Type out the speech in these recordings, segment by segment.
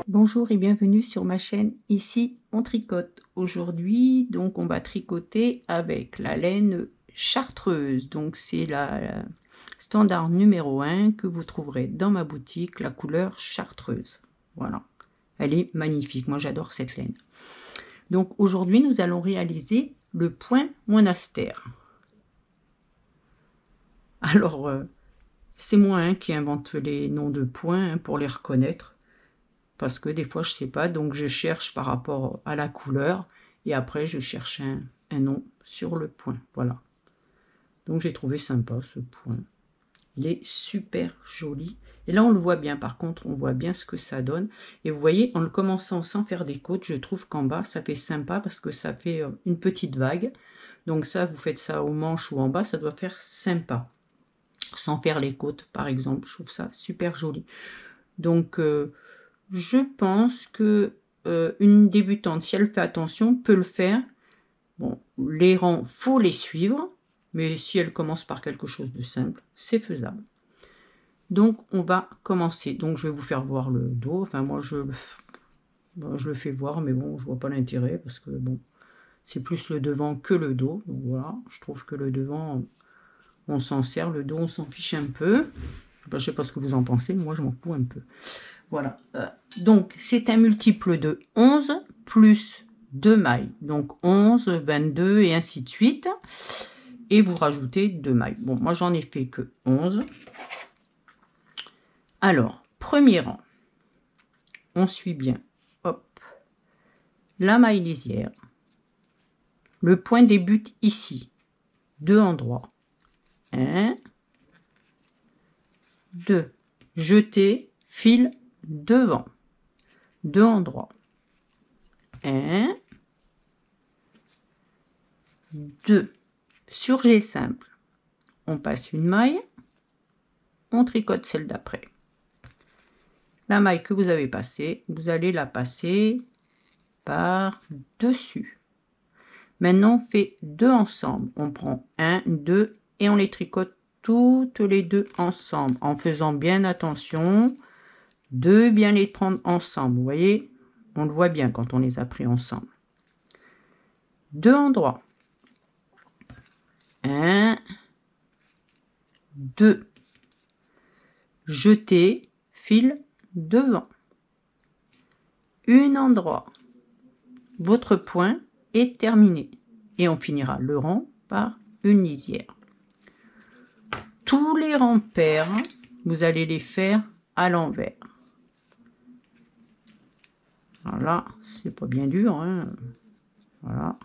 Bonjour et bienvenue sur ma chaîne, ici on tricote. Aujourd'hui donc on va tricoter avec la laine chartreuse, donc c'est la standard numéro 1 que vous trouverez dans ma boutique, la couleur chartreuse. Voilà, elle est magnifique, moi j'adore cette laine. Donc aujourd'hui nous allons réaliser le point monastère. Alors c'est moi qui invente les noms de points pour les reconnaître. Parce que des fois je sais pas, donc je cherche par rapport à la couleur et après je cherche un nom sur le point. Voilà, donc j'ai trouvé sympa ce point, il est super joli et là on le voit bien, par contre on voit bien ce que ça donne. Et vous voyez, en le commençant sans faire des côtes, je trouve qu'en bas ça fait sympa parce que ça fait une petite vague. Donc ça, vous faites ça au manche ou en bas, ça doit faire sympa sans faire les côtes par exemple. Je trouve ça super joli. Donc je pense que une débutante, si elle fait attention, peut le faire. Bon, les rangs, faut les suivre, mais si elle commence par quelque chose de simple, c'est faisable. Donc on va commencer. Donc je vais vous faire voir le dos. Enfin moi je le fais voir, mais bon, je vois pas l'intérêt parce que bon, c'est plus le devant que le dos. Donc voilà, je trouve que le devant, on s'en sert, le dos on s'en fiche un peu. Je sais pas ce que vous en pensez, moi je m'en fous un peu. Voilà, donc c'est un multiple de 11 plus 2 mailles, donc 11, 22 et ainsi de suite, et vous rajoutez 2 mailles. Bon, moi j'en ai fait que 11. Alors, premier rang, on suit bien, hop, la maille lisière, le point débute ici, 2 endroits, 1, 2, jeter, fil devant, 2 endroits, 1, 2, surjet simple, on passe une maille, on tricote celle d'après. La maille que vous avez passée, vous allez la passer par dessus. Maintenant on fait 2 ensemble, on prend 1, 2 et on les tricote toutes les deux ensemble en faisant bien attention de bien les prendre ensemble. Vous voyez, on le voit bien quand on les a pris ensemble. 2 endroits, 1, 2, jeter, fil devant, un endroit, votre point est terminé et on finira le rang par une lisière. Tous les rangs pairs, vous allez les faire à l'envers. Voilà, c'est pas bien dur, hein. Voilà.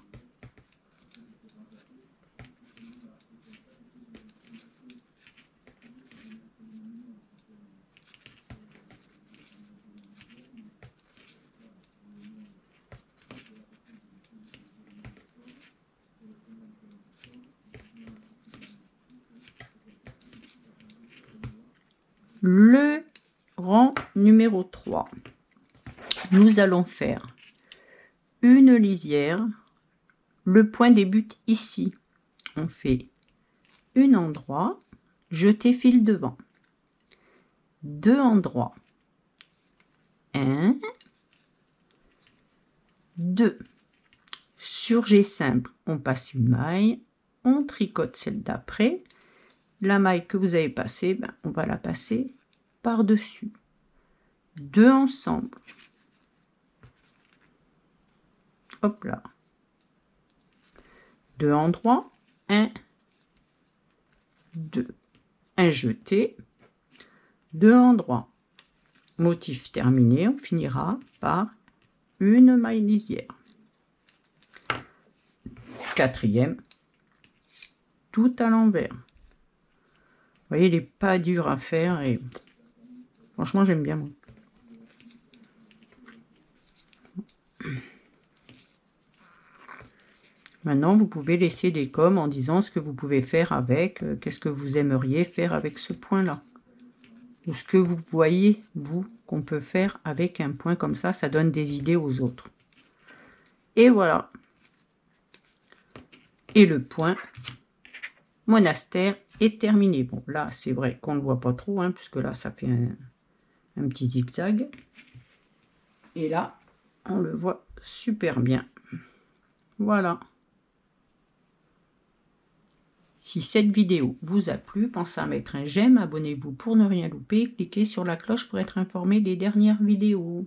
Le rang numéro 3, nous allons faire une lisière, le point débute ici, on fait un endroit, jeter fil devant, 2 endroits, 1, 2, surjet simple, on passe une maille, on tricote celle d'après. La maille que vous avez passée, on va la passer par dessus, 2 ensemble, hop là, 2 endroits, 1, 2, un jeté, 2 endroits, motif terminé, on finira par une maille lisière. Quatrième, tout à l'envers. Vous voyez, il n'est pas dur à faire et franchement j'aime bien moi. Maintenant vous pouvez laisser des coms en disant ce que vous pouvez faire avec, qu'est-ce que vous aimeriez faire avec ce point là, ou ce que vous voyez vous qu'on peut faire avec un point comme ça donne des idées aux autres. Et voilà, et le point monastère est terminé. Bon là c'est vrai qu'on ne le voit pas trop, hein, puisque là ça fait un petit zigzag. Et là, on le voit super bien. Voilà. Si cette vidéo vous a plu, pensez à mettre un j'aime, abonnez-vous pour ne rien louper, cliquez sur la cloche pour être informé des dernières vidéos.